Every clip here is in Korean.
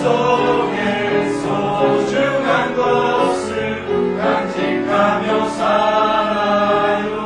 속에 소중한 것을 간직하며 살아요.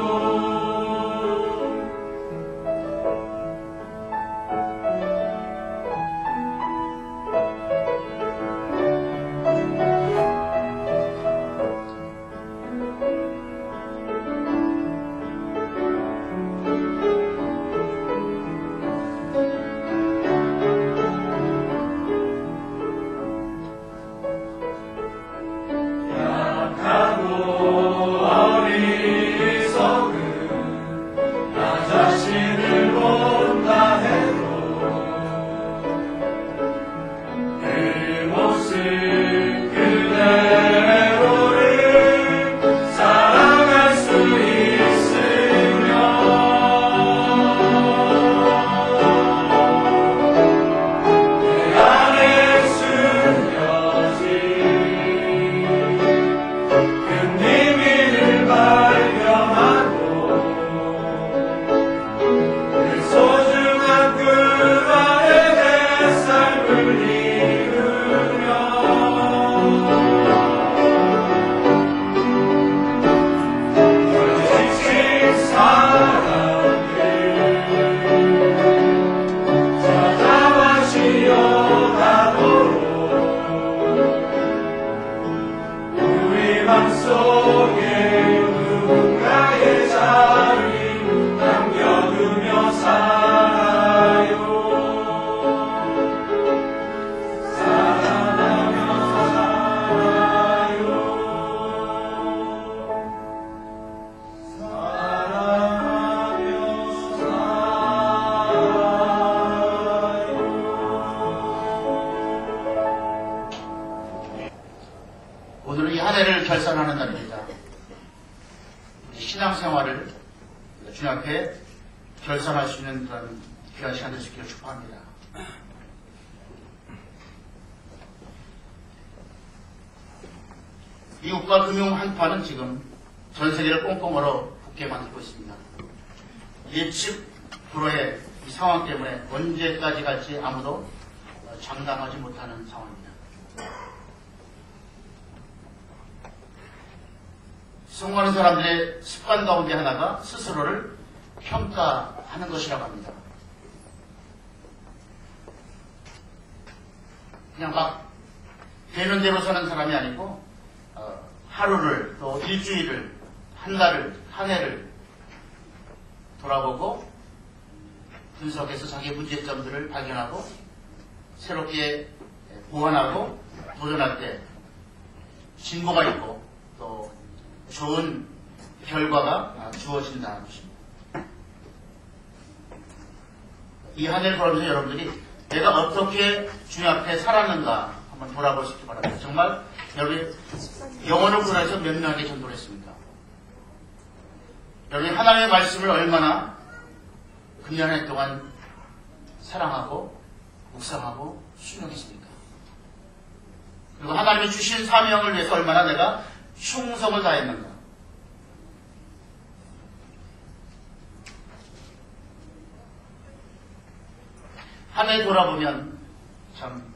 오늘은 이 한 해를 결산하는 날입니다. 신앙생활을 주님 앞에 결산할 수 있는 그런 귀한 시간 될 수 있기를 축복합니다. 미국과 금융 한파는 지금 전 세계를 꽁꽁 얼어 붙게 만들고 있습니다. 예측 불허의 이 상황 때문에 언제까지 갈지 아무도 장담하지 못하는 상황입니다. 성공하는 사람들의 습관 가운데 하나가 스스로를 평가하는 것이라고 합니다. 그냥 막 되는 대로 사는 사람이 아니고 하루를 또 일주일을 한 달을 한 해를 돌아보고 분석해서 자기의 문제점들을 발견하고 새롭게 보완하고 도전할 때 진보가 있고 또 좋은 결과가 주어진다는 것입니다. 이 한 해를 돌아보면서 여러분들이 내가 어떻게 주님 앞에 살았는가 한번 돌아볼 수 있기 바랍니다. 정말 여러분이 영혼을 구원해서 몇 명에게 전도를 했습니까? 여러분이 하나님의 말씀을 얼마나 금년 한 해 동안 사랑하고 묵상하고 순종했습니까? 그리고 하나님이 주신 사명을 위해서 얼마나 내가 충성을 다했는가? 한 해 돌아보면 참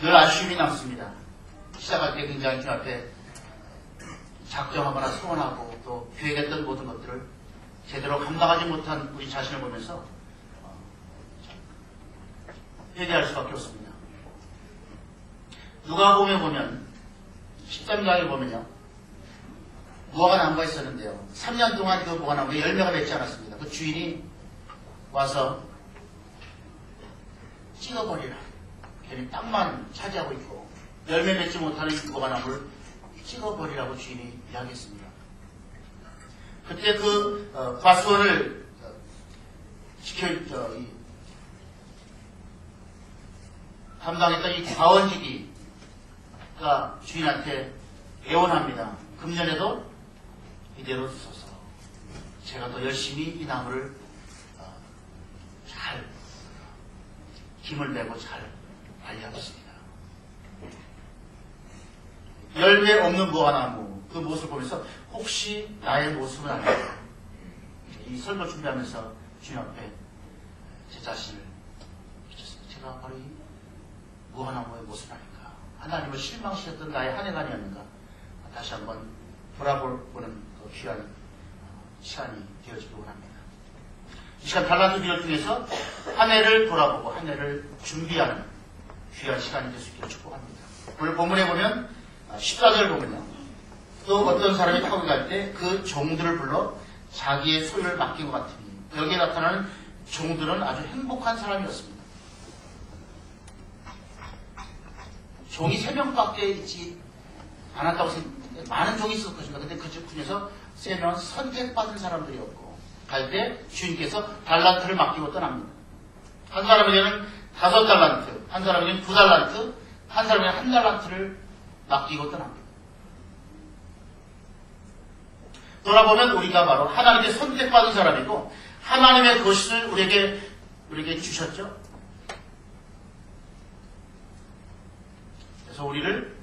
늘 아쉬움이 남습니다. 시작할 때 굉장히 주님 앞에 작정하거나 소원하고 또 계획했던 모든 것들을 제대로 감당하지 못한 우리 자신을 보면서 회개할 수밖에 없습니다. 누가복음에 보면 13장에 보면요, 무화과 나무가 있었는데요, 3년 동안 그 무화과 나무에 열매가 맺지 않았습니다. 그 주인이 와서 찍어버리라, 걔는 땅만 차지하고 있고 열매 맺지 못하는 이 무화과 나무를 찍어버리라고 주인이 이야기했습니다. 그때 그 과수원을 담당했던 이 과원직이가 주인한테 애원합니다. 금년에도 이대로 두소서. 제가 더 열심히 이 나무를 잘 힘을 내고 잘 관리하겠습니다. 열매 없는 무화과나무 그 모습을 보면서 혹시 나의 모습은 아닐까, 이 설교 준비하면서 주님 앞에 제 자신을 비쳤습니다. 제가 바로 이 무한함의 모습 아닌가. 하나님을 실망시켰던 나의 한 해가 아니었는가. 다시 한번 돌아보는 그 귀한 시간이 되어지기 원합니다. 이 시간 달란트 비결 중에서 한 해를 돌아보고 한 해를 준비하는 귀한 시간이 될 수 있기를 축복합니다. 오늘 본문에 보면 14절 보면요. 또 어떤 사람이 타고 갈 때 그 종들을 불러 자기의 소유를 맡긴 것 같으니 여기에 나타나는 종들은 아주 행복한 사람이었습니다. 종이 3명밖에 있지 않았다고 생각했는데 많은 종이 있었을 것입니다. 근데 그 중에서 3명은 선택받은 사람들이었고 갈 때 주인께서 달란트를 맡기고 떠납니다. 한 사람에게는 5달란트, 한 사람에게는 2달란트, 한 사람에게는 1달란트를 맡기고 떠납니다. 돌아보면 우리가 바로 하나님의 선택받은 사람이고 하나님의 것을 우리에게 주셨죠. 그래서 우리를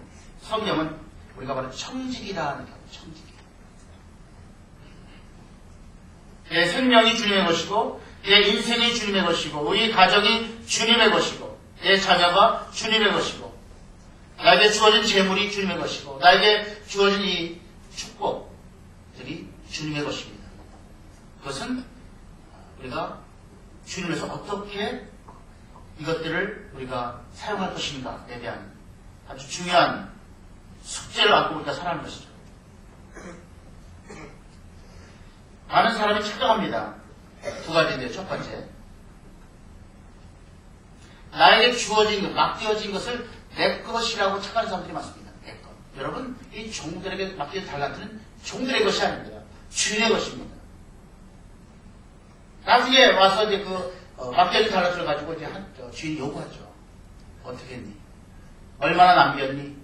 성경은 우리가 바로 청직이라 하는 거예요. 청직. 내 생명이 주님의 것이고 내 인생이 주님의 것이고 우리 가정이 주님의 것이고 내 자녀가 주님의 것이고 나에게 주어진 재물이 주님의 것이고 나에게 주어진 이 축복들이 주님의 것입니다. 그것은 우리가 주님에서 어떻게 이것들을 우리가 사용할 것인가에 대한 아주 중요한 숙제를 안고 우리가 살아가는 것이죠. 많은 사람이 착각합니다. 2가지인데요. 첫 번째, 나에게 주어진 것, 맡겨진 것을 내 것이라고 착각하는 사람들이 많습니다. 내 것. 여러분, 이 종들에게 맡겨진 달란트는 종들의 것이 아닙니다. 주인의 것입니다. 나중에 와서 이제 맡겨진 달란트를 가지고 이제 주인이 요구하죠. 어떻게 했니? 얼마나 남겼니?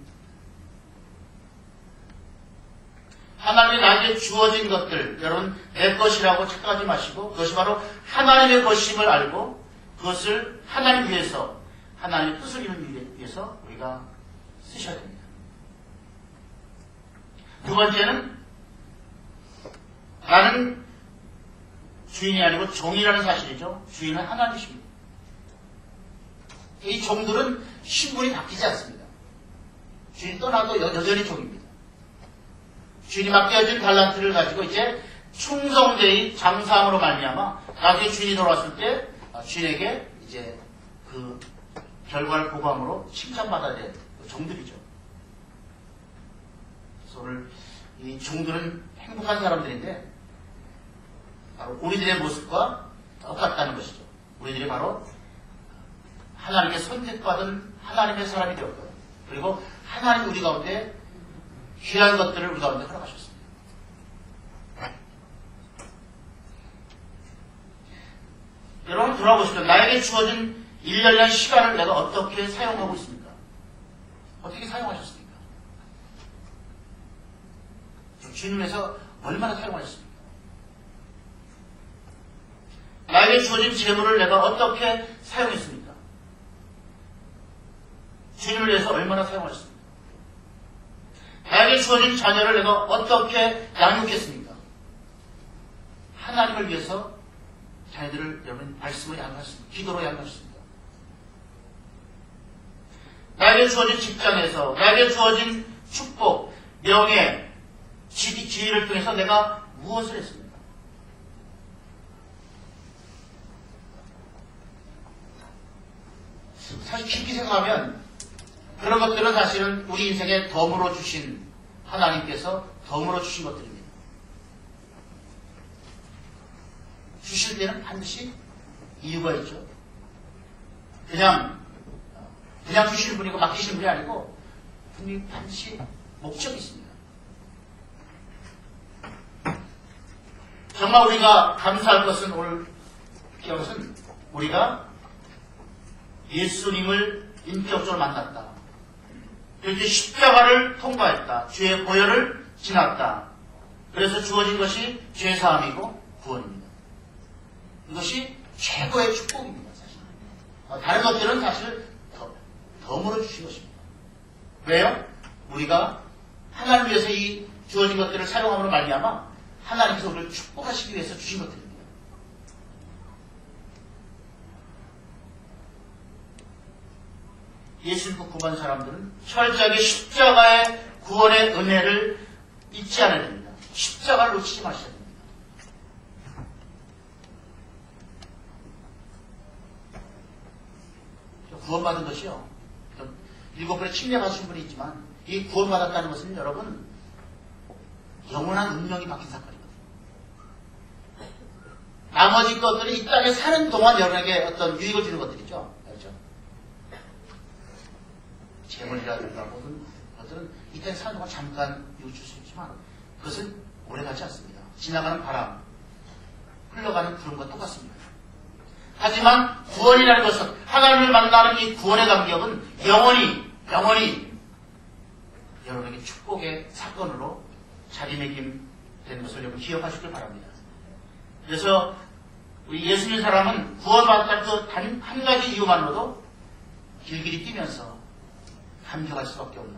하나님이 나에게 주어진 것들, 여러분, 내 것이라고 착각하지 마시고, 그것이 바로 하나님의 것임을 알고, 그것을 하나님 위해서, 하나님의 뜻을 이루기 위해서 우리가 쓰셔야 됩니다. 2번째는, 나는 주인이 아니고 종이라는 사실이죠. 주인은 하나님이십니다. 이 종들은 신분이 바뀌지 않습니다. 주인 떠나도 여전히 종입니다. 주인이 맡겨진 달란트를 가지고 이제 충성되이 장사함으로 말미암아 나중에 주인이 돌아왔을 때 주인에게 이제 그 결과를 보고함으로 칭찬받아야 될 종들이죠. 그래서 오늘 이 종들은 행복한 사람들인데 바로 우리들의 모습과 똑같다는 것이죠. 우리들이 바로 하나님께 선택받은 하나님의 사람이 되었고요. 그리고 하나님 우리 가운데 귀한 것들을 우리 가운데 허락하셨습니다. 여러분 돌아보시죠. 나에게 주어진 1년이라는 시간을 내가 어떻게 사용하고 있습니까? 어떻게 사용하셨습니까? 주님에서 얼마나 사용하셨습니까? 나에게 주어진 재물을 내가 어떻게 사용했습니까? 주님을 위해서 얼마나 사용하셨습니까? 나에게 주어진 자녀를 내가 어떻게 양육했습니까? 하나님을 위해서 자녀들을 여러분 말씀으로 양육하셨습니다. 기도로 양육하셨습니다. 나에게 주어진 직장에서 나에게 주어진 축복, 명예, 지위를 통해서 내가 무엇을 했습니까? 사실 깊이 생각하면 그런 것들은 사실은 우리 인생에 덤으로 주신 하나님께서 덤으로 주신 것들입니다. 주실 때는 반드시 이유가 있죠. 그냥 주시는 분이고 맡기시는 분이 아니고 분명히 반드시 목적이 있습니다. 정말 우리가 감사할 것은 오늘 이것은 우리가 예수님을 인격적으로 만났다. 이렇게 십자가를 통과했다. 주의 보혈을 지났다. 그래서 주어진 것이 죄사함이고 구원입니다. 이것이 최고의 축복입니다. 사실. 다른 것들은 사실 덤으로 주신 것입니다. 왜요? 우리가 하나님을 위해서 이 주어진 것들을 사용함으로 말미암아 하나님께서 우리를 축복하시기 위해서 주신 것들입니다. 예수 믿고 구원 사람들은 철저하게 십자가의 구원의 은혜를 잊지 않아야 됩니다. 십자가를 놓치지 마셔야 됩니다. 구원받은 것이요. 일곱 번에 침례받으신 분이 있지만 이 구원받았다는 것은 여러분 영원한 운명이 바뀐 사건이거든요. 나머지 것들은 이 땅에 사는 동안 여러분에게 어떤 유익을 주는 것들이죠. 그렇죠? 재물이라든가 모든 것들은 이 땅에 사는 동안 잠깐 유익을 줄 수 있지만 그것은 오래가지 않습니다. 지나가는 바람, 흘러가는 구름과 똑같습니다. 하지만 구원이라는 것은 하나님을 만나는 이 구원의 감격은 영원히 여러분에게 축복의 사건으로 자리매김되는 것을 여러분 기억하시길 바랍니다. 그래서 우리 예수 믿는 사람은 구원받았다는 그 단 한 가지 이유만으로도 길길이 뛰면서 감격할 수밖에 없는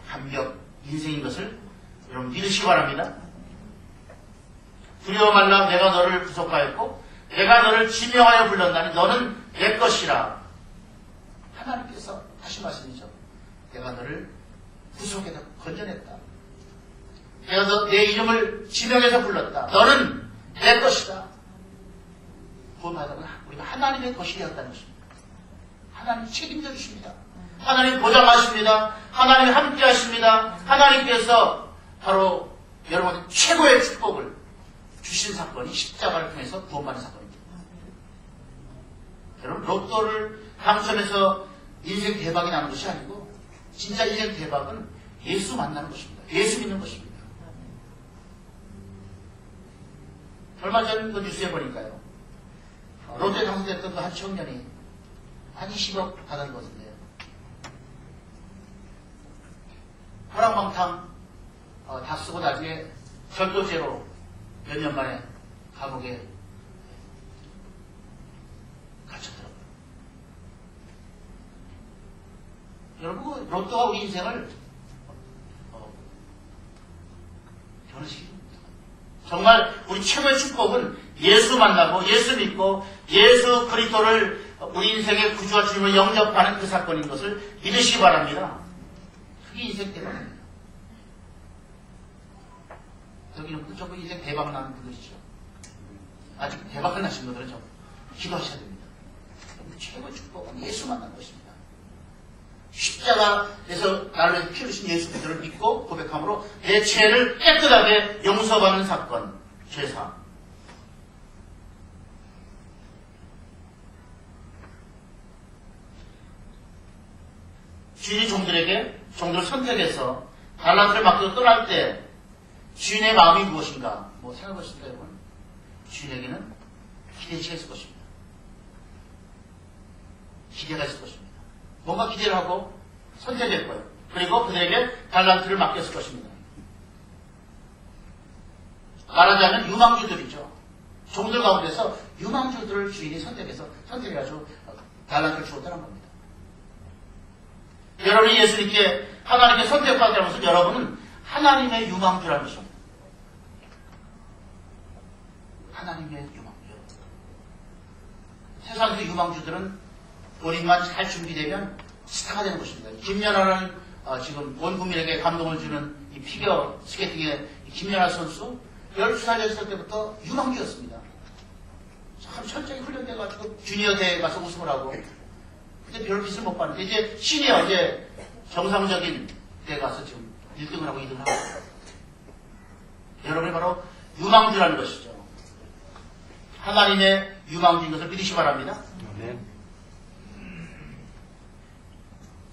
감격 인생인 것을 여러분 믿으시기 바랍니다. 두려워 말라 내가 너를 구속하였고 내가 너를 지명하여 불렀나니 너는 내 것이라. 하나님께서 하신 말씀이죠. 내가 너를 구속해서 건져냈다. 내가 내 이름을 지명해서 불렀다. 너는 내 것이다. 구원받으면 우리가 하나님의 것이 되었다는 것입니다. 하나님 책임져 주십니다. 하나님 보장하십니다. 하나님 함께 하십니다. 하나님께서 바로 여러분의 최고의 축복을 주신 사건이 십자가를 통해서 구원받는 사건입니다. 여러분 로또를 당첨해서 인생 대박이 나는 것이 아니고 진짜 인생 대박은 예수 만나는 것입니다. 예수 믿는 것입니다. 얼마 전 그 뉴스에 보니까요. 롯데 당선됐던 그 한 청년이 한 20억 받은 것인데요. 호랑방탕 다 쓰고 나중에 절도죄로 몇 년 만에 감옥에 갇혔더라고요. 여러분, 로또가 우리 인생을 변화시킵니다. 정말 우리 최고의 축복은 예수 만나고 예수 믿고 예수 그리스도를 우리 인생의 구주와 주님을 영접하는 그 사건인 것을 믿으시기 바랍니다. 그게 인생 대박입니다. 여기는 전부 인생 대박 나는 분들이죠. 아직 대박 안 나신 분들은 좀 기도하셔야 됩니다. 최고의 축복은 예수 만나는 것입니다. 십자가에서 나를 위해서 피 흘리신 예수 그리스도를 믿고 고백함으로 내 죄를 깨끗하게 용서받는 사건, 죄사. 주인이 종들을 선택해서 달란트를 맡기고 떠날 때 주인의 마음이 무엇인가? 뭐 생각하십니까, 여러분? 주인에게는 기대치가 있을 것입니다. 기대가 있을 것입니다. 뭔가 기대를 하고 선택했고요. 그리고 그들에게 달란트를 맡겼을 것입니다. 말하자면 유망주들이죠. 종들 가운데서 유망주들을 주인이 선택해가지고 달란트를 주었다는 겁니다. 여러분이 예수님께 하나님께 선택받았다는 것은 여러분은 하나님의 유망주라는 것입니다. 하나님의 유망주. 세상의 유망주들은 본인만 잘 준비되면 스타가 되는 것입니다. 김연아라는 지금 온 국민에게 감동을 주는 이 피겨 스케이팅의 김연아 선수 12살 됐을 때부터 유망주였습니다. 참 철저히 훈련돼가지고 주니어 대회에 가서 우승을 하고 근데 별 빛을 못 봤는데 이제 시니어 이제 정상적인 대회 가서 지금 1등을 하고 2등을 하고 여러분이 바로 유망주라는 것이죠. 하나님의 유망주인 것을 믿으시기 바랍니다. 네.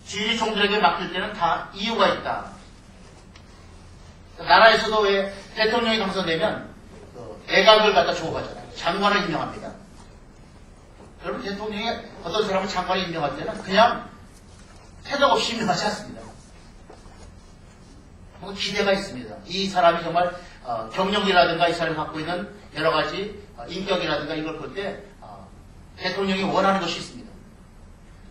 주인이 종들에게 맡길 때는 다 이유가 있다. 나라에서도 왜 대통령이 당선되면 내각을 갖다 주고 가잖아요. 장관을 임명합니다. 여러분 대통령이 어떤 사람을 장관을 임명할 때는 그냥 태도 없이 임명하지 않습니다. 뭔가 기대가 있습니다. 이 사람이 정말 경력이라든가 이 사람이 갖고 있는 여러 가지 인격이라든가 이걸 볼 때 대통령이 원하는 것이 있습니다.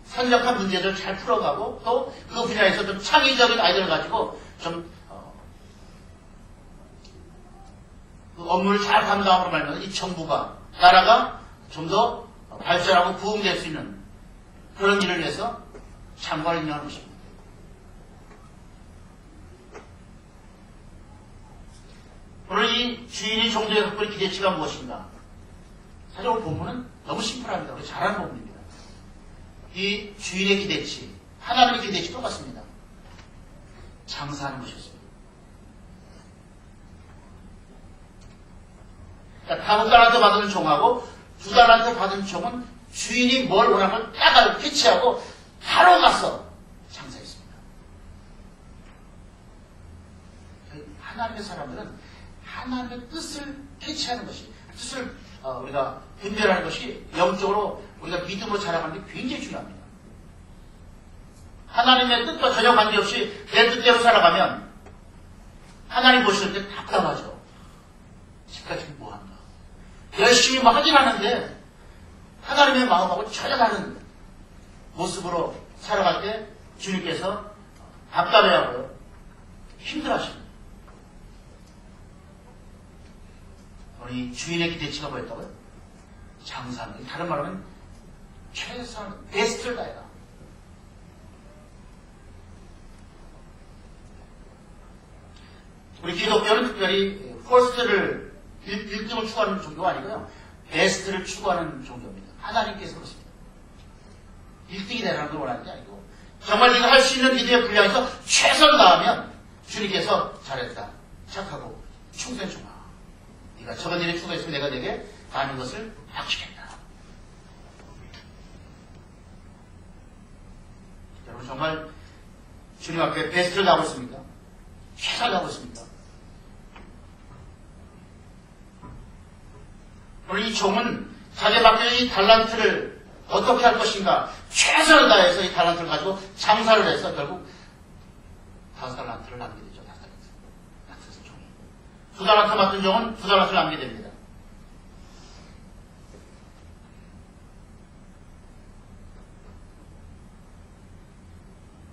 선적한 문제들을 잘 풀어가고 또 그 분야에서 좀 창의적인 아이디어를 가지고 좀 그 업무를 잘 감당함으로 말미암아 이 정부가 나라가 좀 더 발전하고 부흥될 수 있는 그런 일을 위해서 참관을 의미하는 것입니다. 오늘 이 주인이 종들에게 갖고 있는 기대치가 무엇인가? 사실 오늘 본문은 너무 심플합니다. 우리 잘 아는 본문입니다. 이 주인의 기대치, 하나님의 기대치 똑같습니다. 장사하는 것이었습니다. 그러니까 5달란트 받은 종하고 2달란트 받은 종은 주인이 뭘 원하는 걸 딱 알고 캐치하고 바로 가서 장사했습니다. 하나님의 사람들은 하나님의 뜻을 캐치하는 것이, 뜻을 우리가 분별하는 것이 영적으로 우리가 믿음으로 자라가는 게 굉장히 중요합니다. 하나님의 뜻과 전혀 관계없이 내 뜻대로 살아가면 하나님 보실 때 답답하죠. 지금까지 뭐한다. 열심히 뭐 하긴 하는데 하나님의 마음하고 전혀 다른 모습으로 살아갈 때 주님께서 답답해하고요. 힘들어하십니다. 우리 주인의 기대치가 뭐였다고요? 장사는. 다른 말로 하면 최선, 베스트를 다해라. 우리 기독교는 특별히 퍼스트를 1등을 추구하는 종교가 아니고요. 베스트를 추구하는 종교입니다. 하나님께서 그렇습니다. 1등이 되라는 걸 원하는 게 아니고 정말 네가 할 수 있는 일에 분량에서 최선을 다하면 주님께서 잘했다. 착하고 충성해 주마. 네가 저번 일에 추구했으면 내가 내게 많은 것을 바치겠다. 여러분 정말 주님 앞에 베스트를 다하고 있습니까? 최선을 다하고 있습니까? 오늘 이 종은 자기 맡긴 이 달란트를 어떻게 할 것인가 최선을 다해서 이 달란트를 가지고 장사를 해서 결국 5달란트를 남게 되죠. 5달란트. 맡은 종이. 2달란트 맡은 종은 2달란트를 남게 됩니다.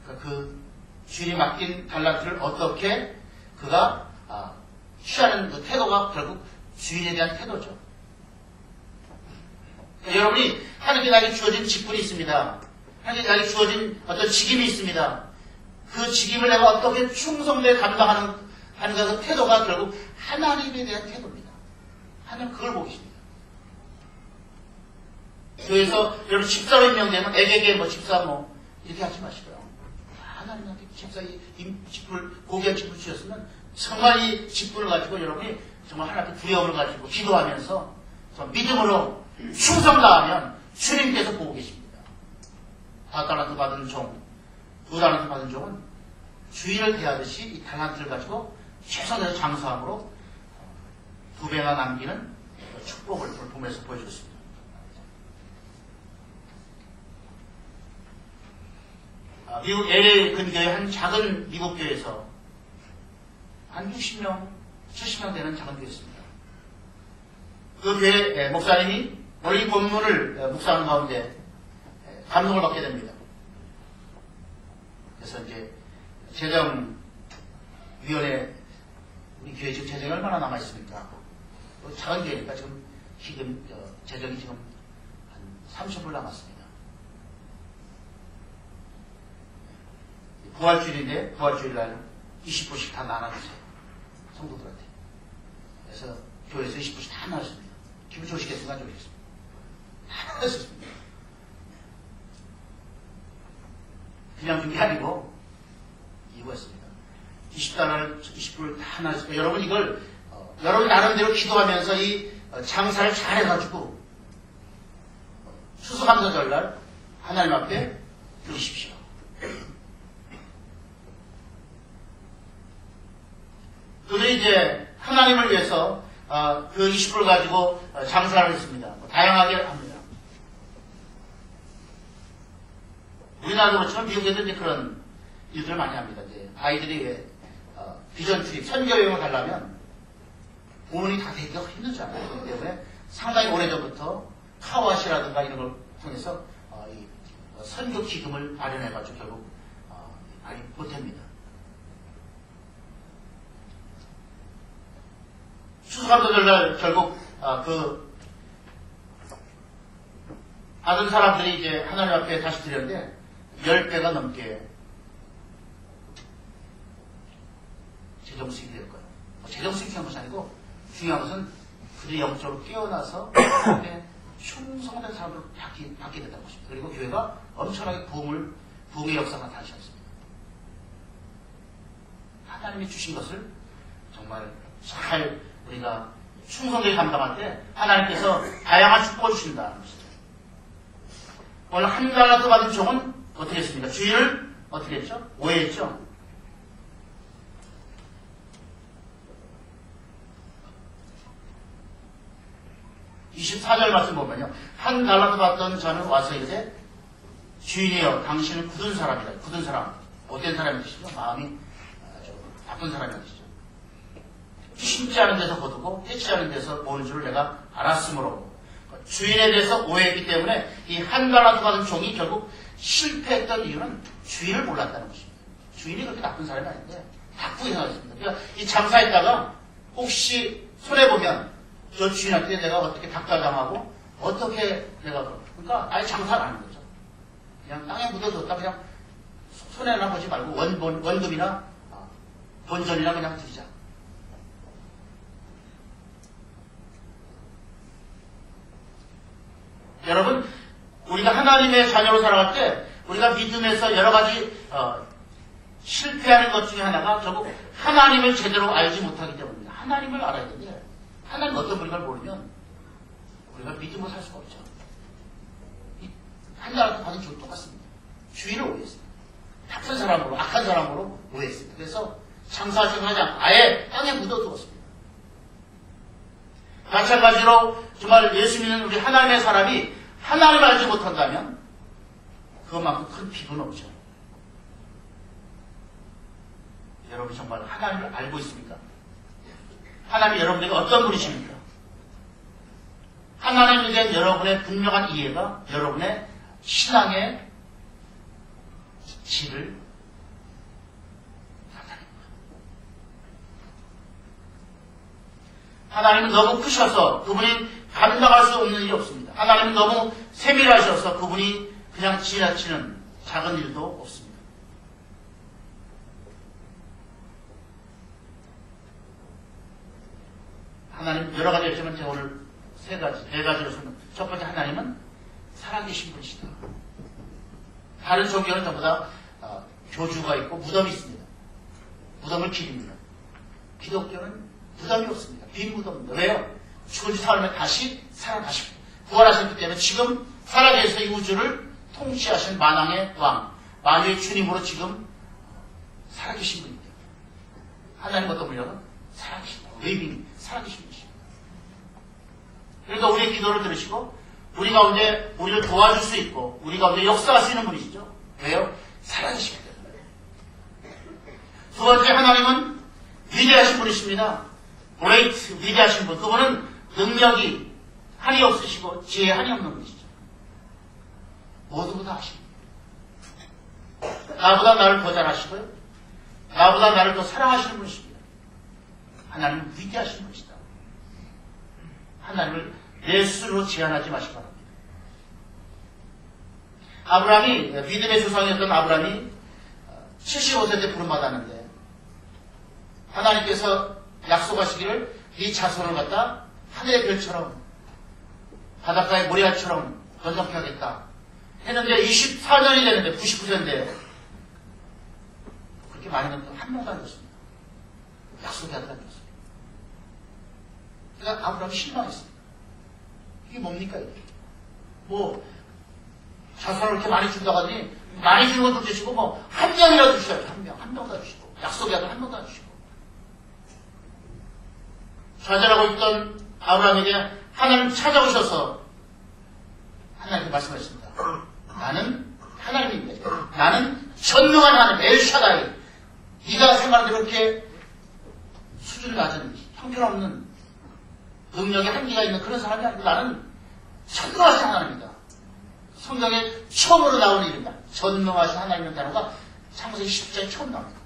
그러니까 그 주인이 맡긴 달란트를 어떻게 그가 취하는 그 태도가 결국 주인에 대한 태도죠. 여러분이 하나님께 나에게 주어진 직분이 있습니다. 하나님께 나에게 주어진 어떤 직임이 있습니다. 그 직임을 내가 어떻게 충성되게 감당하는 그 태도가 결국 하나님에 대한 태도입니다. 하나님 그걸 보고 계십니다. 교회에서 여러분 집사로 임명되면 애에게 뭐 집사 뭐 이렇게 하지 마시고요. 하나님한테 집사 이 직분을 고귀한 직분을 주셨으면 정말 이 직분을 가지고 여러분이 정말 하나님께 두려움을 가지고 기도하면서 믿음으로 충성 다하면 주님께서 보고 계십니다. 5달란트 받은 종, 2달란트 받은 종은 주인을 대하듯이 이 달란트를 가지고 최선의 장사함으로 2배나 남기는 축복을 보면서 보여주었습니다. 미국 LA 근교의 한 작은 미국 교회에서 한 60명, 70명 되는 작은 교회였습니다. 그 교회 목사님이 오늘 이 본문을 묵상하는 가운데 감동을 받게 됩니다. 그래서 이제 재정위원회, 우리 교회 지금 재정이 얼마나 남아있습니까? 작은 교회니까 지금 재정이 지금 한 30불 남았습니다. 부활주일인데 부활주일날 20불씩 다 나눠주세요. 성도들한테. 그래서 교회에서 20불씩 다 나눠줍니다. 기분 좋으시겠습니까? 안 좋으시겠습니까? 다 나눠줬습니다. 그냥 준 게 아니고 이유가 있습니다. 20달러를 20불을 다 나눠줬습니다. 여러분 이걸 여러분 나름대로 기도하면서 이 장사를 잘 해가지고 추수감사절날 하나님 앞에 드리십시오. 그들이 이제 하나님을 위해서 그 20불을 가지고 장사를 했습니다. 다양하게 합니다. 우리나라도 그렇지만 미국에도 이제 그런 일들을 많이 합니다. 이제 아이들이 비전 트립, 선교 여행을 가려면 돈이 다 되기가 힘들잖아요. 그렇기 때문에 상당히 오래전부터 카와시라든가 이런 걸 통해서 이 선교 기금을 마련해가지고 결국 많이 보탭니다. 추수감사절날 결국 그 받은 사람들이 이제 하나님 앞에 다시 드렸는데 10배가 넘게 재정 수익이 될 거예요. 재정 수익이 한 것이 아니고 중요한 것은 그들이 영적으로 깨어나서 충성된 사람을 받게 된다는 것입니다. 그리고 교회가 엄청나게 부흥의 역사가 나타나지 않습니다. 하나님이 주신 것을 정말 잘 우리가 충성되게 감당할 때 하나님께서 다양한 축복을 주신다는 것이죠. 오늘 한 달라도 받은 종은 어떻게 했습니까? 주인을 어떻게 했죠? 오해했죠? (24절) 말씀 보면요. 한 달라도 받던 자는 와서 이제 주인이여 당신은 굳은 사람이다. 굳은 사람. 어떤 사람이 되시죠? 마음이 아주 나쁜 사람이 되시죠. 심지 않은 데서 거두고 해치 않은 데서 모는 줄을 내가 알았으므로 주인에 대해서 오해했기 때문에 이 한 달라도 받은 종이 결국 실패했던 이유는 주인을 몰랐다는 것입니다. 주인이 그렇게 나쁜 사람이 아닌데 나쁘게 생각했습니다. 그러니까 이 장사했다가 혹시 손해보면 저 주인한테 내가 어떻게 닥달당하고 어떻게 내가 그러니까 아예 장사를 안 하는 거죠. 그냥 땅에 묻어뒀다 그냥 손해나 보지 말고 원금이나 본전이나 그냥 드리자. 여러분, 우리가 하나님의 자녀로 살아갈 때 우리가 믿음에서 여러 가지 실패하는 것 중에 하나가 결국 하나님을 제대로 알지 못하기 때문입니다. 하나님을 알아야 되는데 하나님 어떤 분인가 모르면 우리가 믿음으로 살 수가 없죠. 한 나라도 받은 줄 똑같습니다. 주인을 오해했습니다. 나쁜 사람으로 악한 사람으로 오해했습니다. 그래서 장사하지 않고 아예 땅에 묻어두었습니다. 마찬가지로 정말 예수 믿는 우리 하나님의 사람이 하나님을 알지 못한다면 그것만큼 큰 비극은 없죠. 여러분이 정말 하나님을 알고 있습니까? 하나님이 여러분에게 어떤 분이십니까? 하나님에 대한 여러분의 분명한 이해가 여러분의 신앙의 질을 나타냅니다. 하나님은 너무 크셔서 그분이 감당할 수 없는 일이 없습니다. 하나님은 너무 세밀하셔서 그분이 그냥 지나치는 작은 일도 없습니다. 하나님 여러 가지 있지만 제가 오늘 네 가지로 설명. 첫 번째, 하나님은 살아계신 분이시다. 다른 종교는 전부 다 교주가 있고 무덤이 있습니다. 무덤을 기립니다. 기독교는 무덤이 없습니다. 빈 무덤입니다. 왜요? 죽은 지 사흘에 다시 살아나시고 부활하셨기 때문에 지금 살아계셔서 이 우주를 통치하신 만왕의 왕, 만유의 주님으로 지금 살아계신 분입니다. 하나님 어떤 분이라고? 살아계신 분, 리빙, 살아계신 분이십니다. 그러니까 우리의 기도를 들으시고 우리 가운데 우리를 도와줄 수 있고 우리 가운데 역사할 수 있는 분이시죠. 왜요? 살아계시기 때문에. 두 번째, 하나님은 위대하신 분이십니다. great, 위대하신 분. 그분은 능력이 한이 없으시고 지혜에 한이 없는 분이시죠. 모두보다 하십니다. 나보다 나를 더 잘하시고요. 나보다 나를 더 사랑하시는 분이십니다. 하나님은 위대하신 분이시다. 하나님을 내 스스로 제한하지 마시기 바랍니다. 아브라함이, 믿음의 조상이었던 아브라함이 75세 때 부름받았는데 하나님께서 약속하시기를 네 자손을 갖다 하늘의 별처럼 바닷가의 모래알처럼 번성케 하겠다 했는데 24년이 됐는데 99세인데 그렇게 많이 넘는 한 명도 안 됐습니다. 약속이 안 됐습니다. 그러니까 아브라함이 실망했습니다. 이게 뭡니까 이게? 뭐 자손을 이렇게 많이 준다고 하더니 많이 주는 건 둘째치고 뭐 한 명이라도 주셔야죠. 한 명 다 주시고 약속이라도 한 명 다 주시고 좌절하고 있던 아브라함에게 하나님 찾아오셔서 하나님께 말씀하셨습니다. 나는 하나님입니다. 나는 전능한 하나님 엘샤다이. 네가 생각하는 대로 그렇게 수준이 낮은 형편없는 능력에 한계가 있는 그런 사람이 아니고 나는 전능하신 하나님이다. 성경에 처음으로 나오는 이름이다. 전능하신 하나님이라는 단어가 창세기 10장에 처음 나옵니다.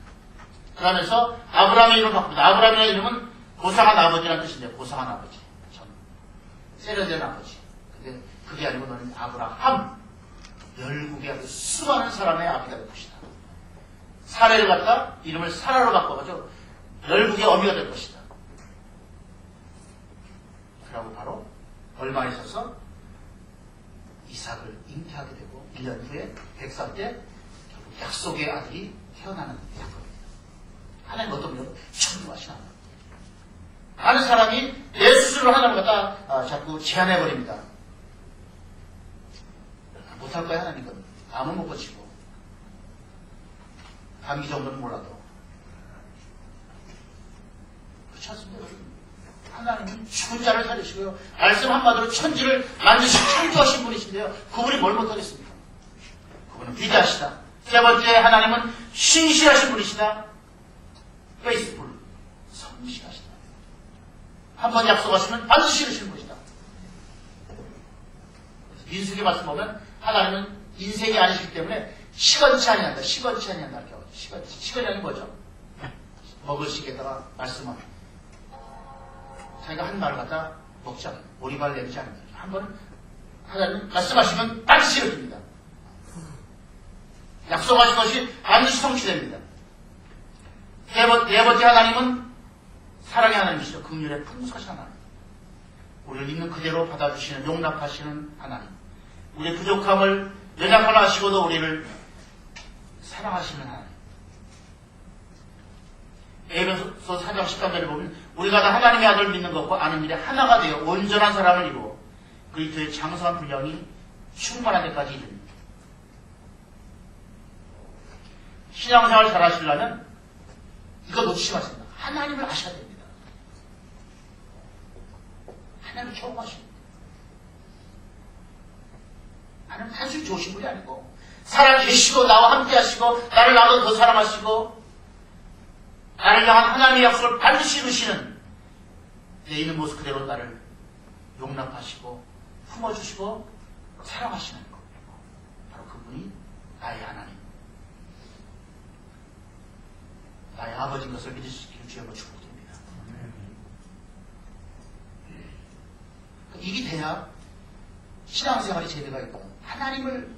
그러면서 아브라함의 이름을 바꿉니다. 아브라함의 이름은 고상한 아버지라는 뜻인데 고상한 아버지. 세련된 아버지. 근데 그게 아니고 너는 아브라함. 열국의 아주 수많은 사람의 아비가 될 것이다. 사례를 갖다 이름을 사라로 바꿔가지고 열국의 어미가 될 것이다. 그러고 바로 얼마 있어서 이삭을 잉태하게 되고 1년 후에 100살 때 결국 약속의 아들이 태어나는 사건입니다. 하나님 어떤 분은 천부하시나 많은 사람이 내 스스로 하나님을 갖다 자꾸 제한해버립니다. 못할 거야 하나님은 암은 못 고치고 감기 정도는 몰라도 그렇지 않습니까? 하나님은 죽은 자를 살리시고요. 말씀 한마디로 천지를 만드시고 창조하신 분이신데요. 그분이 뭘 못하겠습니까? 그분은 위대하시다. 세 번째 하나님은 신실하신 분이시다. 페이스풀 성실하시다. 한 번 약속하시면 반드시 이루시는 분이시다. 민수기 말씀 보면 하나님은 인생이 아니시기 때문에 시건치 아니한다. 시건치 아니한다. 시건치 아니 뭐죠? 먹을 시기에다가 말씀을 자기가 한 말을 갖다 먹지 않아요. 오리발 내리지 않아요. 한 번은 하나님은 말씀하시면 반드시 이루어집니다. 약속하신 것이 반드시 성취됩니다. 네 번째 하나님은 사랑의 하나님이시죠. 긍휼의 풍성하신 하나님. 우리를 있는 그대로 받아주시는 용납하시는 하나님. 우리의 부족함을 연약함을 아시고도 우리를 사랑하시는 하나님. 에베소서 4장 13절에 보면 우리가 다 하나님의 아들을 믿는 것과 아는 일에 하나가 되어 온전한 사람을 이루어 그리스도의 장성한 분량이 충만한 데까지 이릅니다. 신앙생활 잘 하시려면 이거 놓치지 마십니다. 하나님을 아셔야 됩니다. 하나님을 경험하십니다. 하나님 단순히 좋으신 분이 아니고 살아 계시고 나와 함께 하시고 나를 나도 더 사랑하시고 나를 향한 하나님의 약속을 반드시 이루시는 내 있는 모습 그대로 나를 용납하시고 품어주시고 사랑하시는 것. 바로 그분이 나의 하나님. 나의 아버지인 것을 믿을 수 있기를 주여 축복드립니다. 이게 돼야 신앙생활이 재미가 있고 하나님을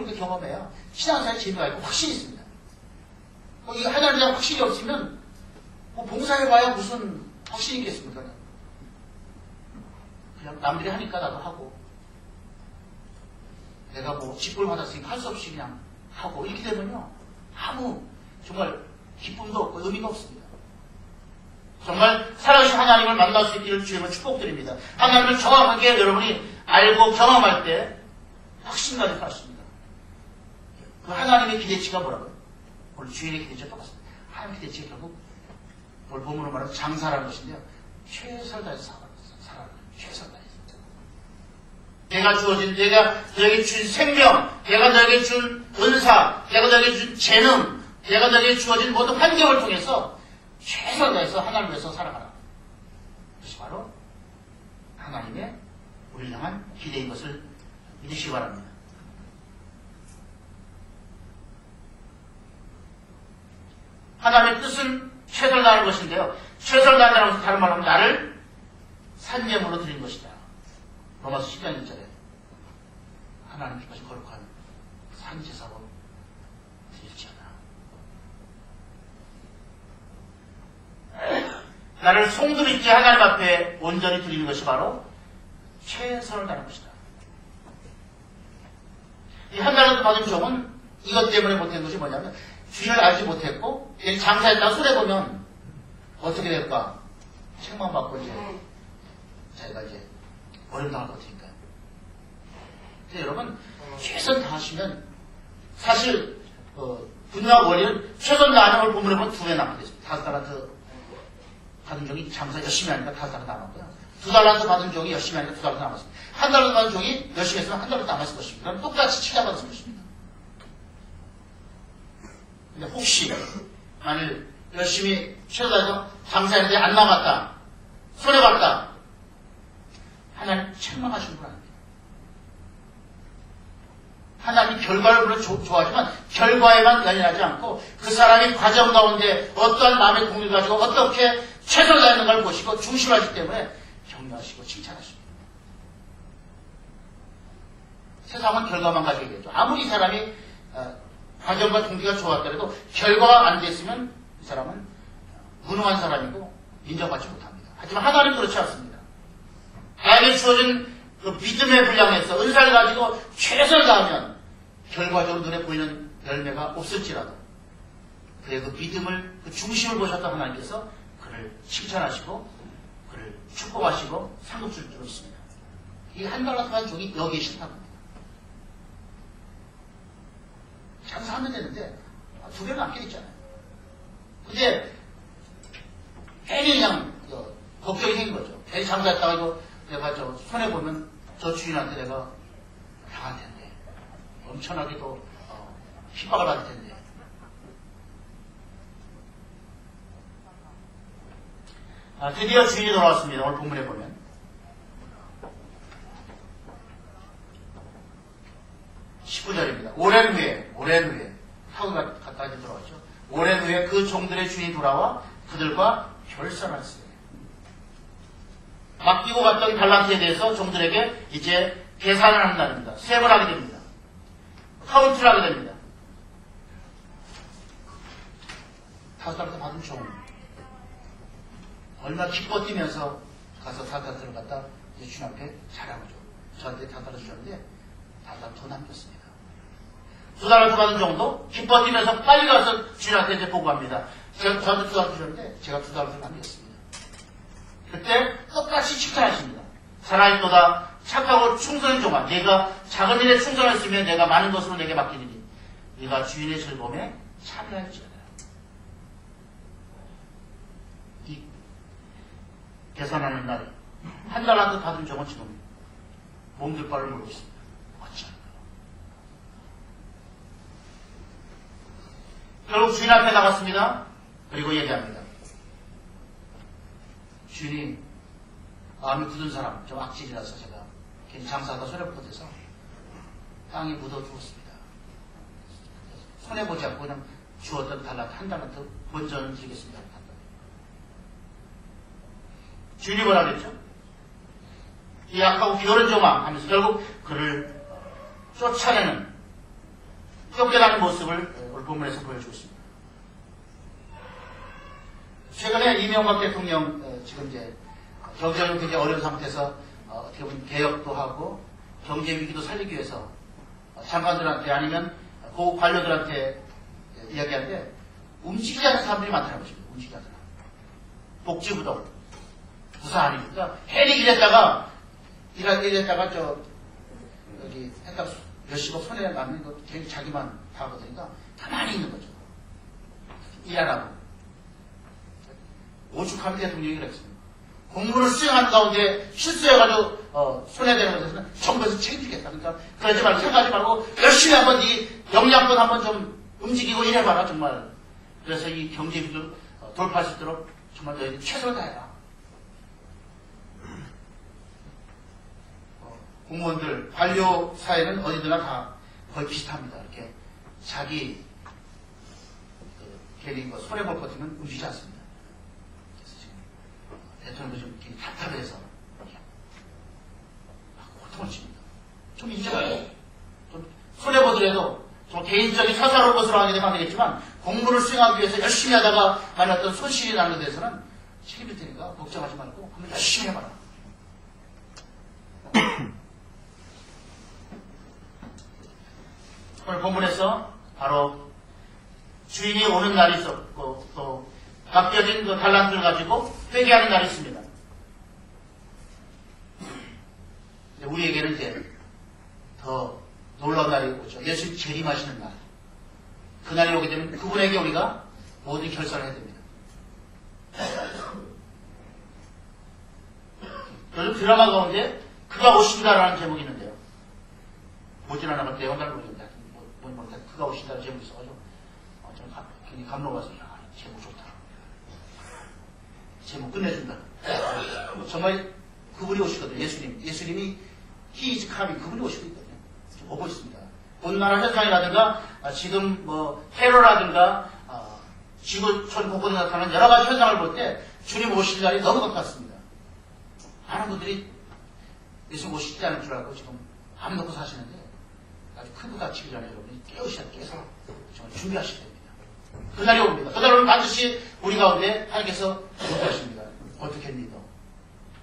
우리가 경험해야 신앙생활이 재미가 있고 확신이 있습니다. 이 하나님에 대한 확신이 없으면 봉사해봐야 무슨 확신이 있겠습니까? 그냥 남들이 하니까 나도 하고 내가 직분을 받았으니까 할 수 없이 그냥 하고 이렇게 되면요 아무 정말 기쁨도 없고 의미가 없습니다. 정말 살아계신 하나님을 만날 수 있기를 주님을 축복드립니다. 하나님을 정확하게 여러분이 알고 경험할 때 확신까지 갖습니다. 그 하나님의 기대치가 뭐라고요? 오늘 주인의 기대치가 똑같습니다. 하나님의 기대치가 결국 오늘 본문으로 말하면 장사라는 것인데요. 최선을 다해서 살아가는 최선을 다해서. 내가 주어진, 내가 너에게 준 생명, 내가 너에게 준 은사, 내가 너에게 준 재능, 내가 너에게 주어진 모든 환경을 통해서 최선을 다해서 하나님을 위해서 살아가라. 그것이 바로 하나님의 우리를 향한 기대인 것을 믿으시기 바랍니다. 하나님의 뜻은 최선을 다하는 것인데요. 최선을 다한다는 것은 다른 말로 하면 나를 산재물로 드린 것이다. 로마서 10장 1절에 하나님 기뻐하신 거룩한 산제사로 드릴지어다. 나를 송두리 있게 하나님 앞에 온전히 드리는 것이 바로 최선을 다하는 것이다. 이 한 달라도 받은 종은 이것 때문에 못한 것이 뭐냐면 주인을 알지 못했고 장사했다가 손해보면 어떻게 될까? 책망받고 이제 자기가 이제 어림당할 것 같으니까요. 근데 여러분 최선 다하시면 사실 분노와 원리는 최선 다하는 걸 본문에 보면 2배 남게 됐습니다. 5달란트 받은 종이 장사 열심히 하니까 5달란트 남았고요. 2달란트 받은 종이 열심히 하니까 2달란트 남았습니다. 1달란트 받은 종이 열심히 했으면 1달란트 남았을 것입니다. 그럼 똑같이 치자받았을 것입니다. 근데 혹시 만일 열심히 최선다해서 장사했는데 안 남았다, 손해봤다, 하나님 책망하시는 분 아닙니다. 하나님 결과를 물론 좋아하지만 결과에만 연연하지 않고 그 사람이 과정 가운데 어떠한 마음의 동기를 가지고 어떻게 최선을 다했는가를 보시고 중심하시기 때문에 격려하시고 칭찬하십니다. 세상은 결과만 가지고 있겠죠. 아무리 이 사람이 과정과 동기가 좋았더라도 결과가 안 됐으면 이 사람은 무능한 사람이고 인정받지 못합니다. 하지만 하나님은 그렇지 않습니다. 나에게 주어진 그 믿음의 분량에서 은사를 가지고 최선을 다하면 결과적으로 눈에 보이는 열매가 없을지라도 그의 그 믿음을, 그 중심을 보셨던 하나님께서 그를 칭찬하시고 그를 축복하시고 상급 줄 줄 있습니다. 이 한 달란트만 종이 여기에 싫다고 합니다. 장사하면 되는데 2배 남게 있잖아요. 근데 괜히 그냥 걱정이 생긴 거죠. 괜히 장사했다가 이거 내가 손해보면 저 주인한테 내가 당할 텐데 엄청나게도 핍박을 받을 텐데. 드디어 주인이 돌아왔습니다. 오늘 본문에 보면 19절입니다. 오랜 후에 타고가 갖다 들어왔죠. 오랜 후에 그 종들의 주인이 돌아와 그들과 결산했어요. 맡기고 갔던 달란트에 대해서 종들에게 이제 계산을 하는 날입니다. 세입을 하게 됩니다. 카운트를 하게 됩니다. 5달란트 받은 종 얼마나 기뻐 뛰면서 가서 4달란트를 갖다 이제 주인 앞에 자랑하죠. 저한테 4달란트 주셨는데 4달란트 더 남겼습니다. 2달란트 받은 종도 기뻐 뛰면서 빨리 가서 주인한테 이제 보고합니다. 저한테 2달란트 주셨는데 제가 2달란트를 남겼습니다. 그때 똑같이 칭찬하십니다. 살아있도다 착하고 충성인 종아, 내가 작은 일에 충성했으면 내가 많은 것으로 내게 맡기리니 네가 주인의 즐거움에 참여할지어다. 이 계산하는 날 한 달란트 받은 종은 지금 몸둘 바를 모르고 있습니다. 어찌할까? 결국 주인 앞에 나갔습니다. 그리고 얘기합니다. 주인이 마음이 굳은 사람, 좀 악질이라서 제가 괜히 장사하다 손해보게 돼서 땅에 묻어두었습니다. 손해보지 않고 그냥 주었던 달란트 한 달란트 본전을 드리겠습니다. 주인이 뭐라 그랬죠? 이 악하고 게으른 종아 하면서 결국 그를 쫓아내는 쫓겨나는 모습을 오늘 본문에서 보여주고 있습니다. 최근에 이명박 대통령 지금 이제 경제적으로 굉장히 어려운 상태에서 어떻게 보면 개혁도 하고 경제 위기도 살리기 위해서 장관들한테 아니면 고 관료들한테 이야기하는데 움직이지 않는 사람들이 많다는 것입니다. 움직이지 않는 사람. 복지부도 부사 아닙니까? 괜히 이랬다가 여기 했다가 몇십억 손해 나면 이거 괜히 자기만 다 하거든요. 가만히 있는 거죠. 일 안 하고. 오죽하면 대통령이 그랬습니다. 공무를 수행하는 가운데 실수해가지고 손해되는 것에서는 정부에서 책임지겠다. 그러니까 그러지 말고 생각하지 말고 열심히 한번 이 역량껏 한번 좀 움직이고 일해봐라 정말. 그래서 이 경제비도 돌파할 수 있도록 정말 너희들 최선을 다해라. 공무원들 관료 사회는 어디든 다 거의 비슷합니다. 이렇게 자기 괜히 손해볼 것 같으면 움직이지 않습니다. 대통령도 좀 이렇게 답답해서 고통을 칩니다. 좀 인정해요. 좀 손해보더라도 좀 개인적인 사사로운 것으로 하게 되면 안 되겠지만 공무를 수행하기 위해서 열심히 하다가 만약 어떤 손실이 나는 데 대해서는 책임질 테니까 걱정하지 말고 한번 열심히 해봐라. 오늘 본문에서 바로 주인이 오는 날이 있었고 또 바뀌어진 그 달란트를 가지고 회개하는 날이 있습니다. 우리에게는 이제 더 놀라운 날이 오죠. 예수님 재림하시는 날. 그날이 오게 되면 그분에게 우리가 모든 결산을 해야 됩니다. 요즘 드라마 가운데 그가 오신다라는 제목이 있는데요. 보진 않아서 내용 잘 모르겠는데 그가 오신다는 제목이 있어가지고 좀 괜히 감동받아서 제목 좋다. 제목 끝내준다. 정말 그분이 오시거든요. 예수님이 He is coming. 그분이 오시고 있거든요. 오고 있습니다. 온난화 현상이라든가 지금 테러라든가 지구촌 곳곳에 나타나는 여러 가지 현상을 볼 때 주님 오실 날이 너무 가깝습니다. 많은 분들이 예수 오시지 않을 줄 알고 지금 밥 먹고 사시는데 해가 치기 전에 여러분이 깨서 정말 준비하셔야 됩니다. 그날이 옵니다. 그날은 반드시 우리 가운데 하나님께서 못하십니다. 어떻게 믿어?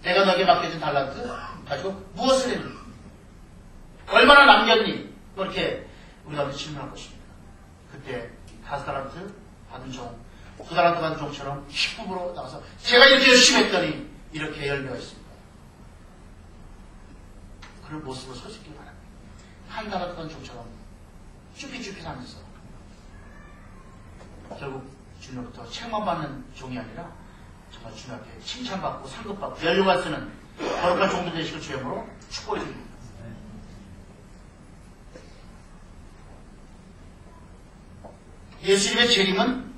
내가 너에게 맡겨진 달란트 가지고 무엇을 했니? 얼마나 남겼니? 그렇게 우리 가운데 질문할 것입니다. 그때 5달란트 받은 종, 9달란트 받은 종처럼 기쁨으로 나가서 제가 이렇게 열심히 했더니 이렇게 열매가 있습니다. 그런 모습으로 설 수 있길 바랍니다. 1달란트 받은 종처럼 쭈삣쭈삣 하면서 결국 주님으로부터 책만 받는 종이 아니라 정말 주님 앞에 칭찬받고 상급받고 연료가 쓰는 거룩한 종들 되시길 주님으로 축복해 드립니다. 예수님의 재림은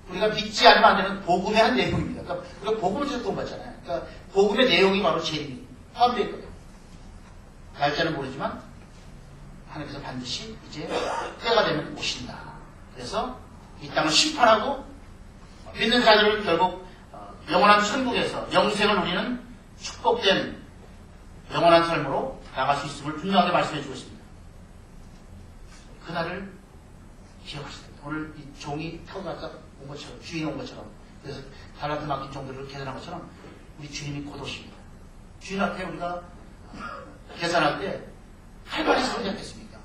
우리가 믿지 않으면 안 되는 복음의 한 내용입니다. 그러니까 우리가 복음을 계속 공부하잖아요. 그러니까 복음의 내용이 바로 재림이 포함되어 있거든요. 날짜는 모르지만 하나님께서 반드시 이제 때가 되면 오신다. 그래서 이 땅을 심판하고 믿는 자들을 결국 영원한 천국에서 영생을 누리는 축복된 영원한 삶으로 나갈 수 있음을 분명하게 말씀해 주고 있습니다. 그날을 기억하셔야 됩니다. 오늘 이 종이 타고 갔다 온 것처럼 주인이 온 것처럼 그래서 달란트 맡긴 종들을 계산한 것처럼 우리 주님이 곧 오십니다. 주인 앞에 우리가 계산할 때 할 말이 있지 않겠습니까?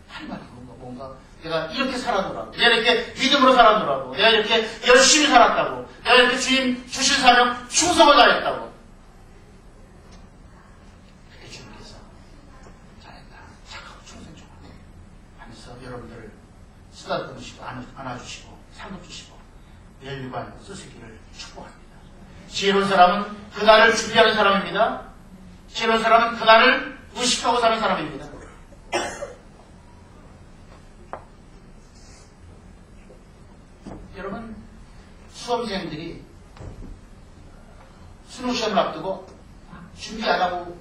할 말이 뭔가 내가 이렇게 살았노라고, 내가 이렇게 믿음으로 살았노라고, 내가 이렇게 열심히 살았다고, 내가 이렇게 주님 주신 사명 충성을 다했다고. 그렇게 주님께서 잘했다, 착하고 충성적으로 하면서 여러분들을 쓰다듬으시고 안아주시고 상급 주시고 멸류관 쓰시기를 축복합니다. 지혜로운 사람은 그날을 준비하는 사람입니다. 지혜로운 사람은 그날을 의식하고 사는 사람입니다. 여러분, 수험생들이 수능시험을 앞두고 준비 안 하고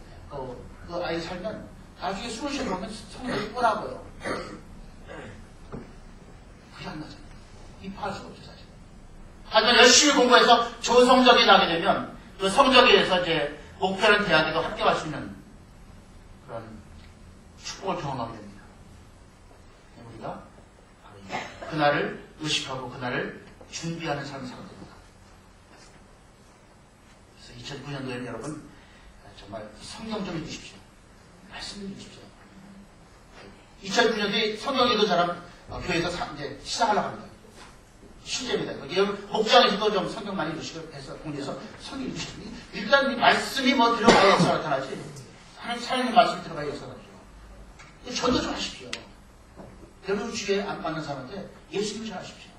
그 아이 살면 나중에 수능시험 보면 성적이 뻔하고요. 그게 안 나잖아요. 입학할 수가 없죠, 사실. 하지만 열심히 공부해서 좋은 성적이 나게 되면 그 성적에 의해서 이제 목표는 대학에도 합격할 수 있는 그런 축복을 경험하게 됩니다. 우리가 바로 그날을 의식하고 그날을 준비하는 삶을 살아야 됩니다. 그래서 2009년도에는 여러분 정말 성경 좀 읽으십시오. 말씀 좀 읽으십시오. 2009년도에 성경 읽은 사람 교회에서 이제 시작하려고 합니다. 실제입니다. 목장에서도 좀 성경 많이 읽으시고 해서 공부해서 성경 읽으시고 일단 이 말씀이 뭐 들어가야 역사가 나타나지. 하나님 말씀이 들어가야 역사가 나죠. 전도 좀 하십시오. 여러분 주위에 안 맞는 사람한테 예수님을 잘 하십시오.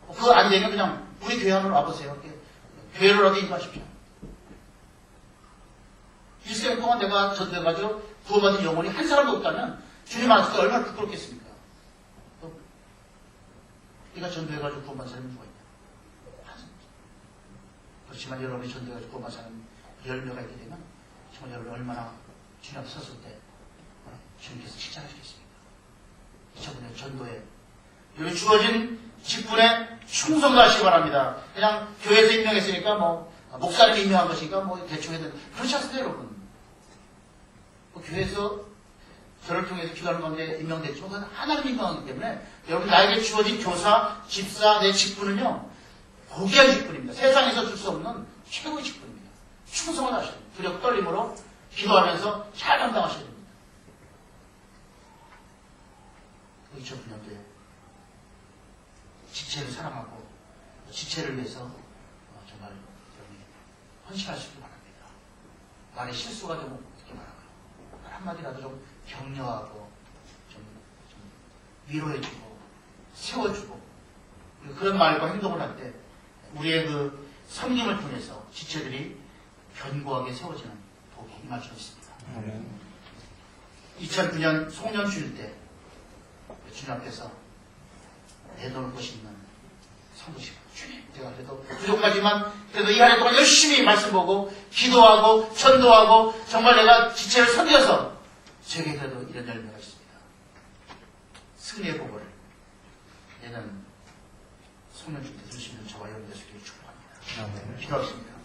그거 안 되면 그냥 우리 교회 한번 와보세요. 이렇게 교회로라도 인도하십시오. 일생 동안 내가 전도해가지고 구원받은 영혼이 한 사람도 없다면 주님 앞에서 얼마나 부끄럽겠습니까? 네가 전도해가지고 구원받은 사람이 누가 있냐? 그렇지만 여러분이 전도해가지고 구원받은 사람 열매가 있게 되면 정말 여러분이 얼마나 주님 앞에 섰을 때 주님께서 칭찬하시겠습니까? 2009년 전도에 여기 주어진 직분에 충성하시기 바랍니다. 그냥 교회에서 임명했으니까 뭐 목사님이 임명한 것이니까 뭐 대충 해야 되는 그렇지 않습니다, 여러분. 뭐 교회에서 저를 통해서 기도하는 가운데 임명됐지만 그건 하나님이 임명하기 때문에 여러분 나에게 주어진 교사, 집사, 내 직분은요 고귀한 직분입니다. 세상에서 줄 수 없는 최고의 직분입니다. 충성을 하셔야 됩니다. 두렵고 떨림으로 기도하면서 잘 감당하셔야 됩니다. 2009년도에 지체를 사랑하고 지체를 위해서 정말 여러분이 헌신하시기 바랍니다. 말에 실수가 좀 없기 바라고요. 말 한마디라도 좀 격려하고 좀 위로해주고 세워주고 그런 말과 행동을 할 때 우리의 그 섬김을 통해서 지체들이 견고하게 세워지는 복이 임할 수 있습니다. 2009년 송년 주일 때 주님 앞에서 내놓을 것이 있는 성도시고 주님 제가 그래도 부족하지만 그래도 이 한 해 동안 열심히 말씀 보고 기도하고 전도하고 정말 내가 지체를 섬겨서 제게 그래도 이런 열매가 있습니다. 승리의 복을 내는 송년 주일 때 주시는 저와 여러분 되시기를 축복합니다. 기도하겠습니다.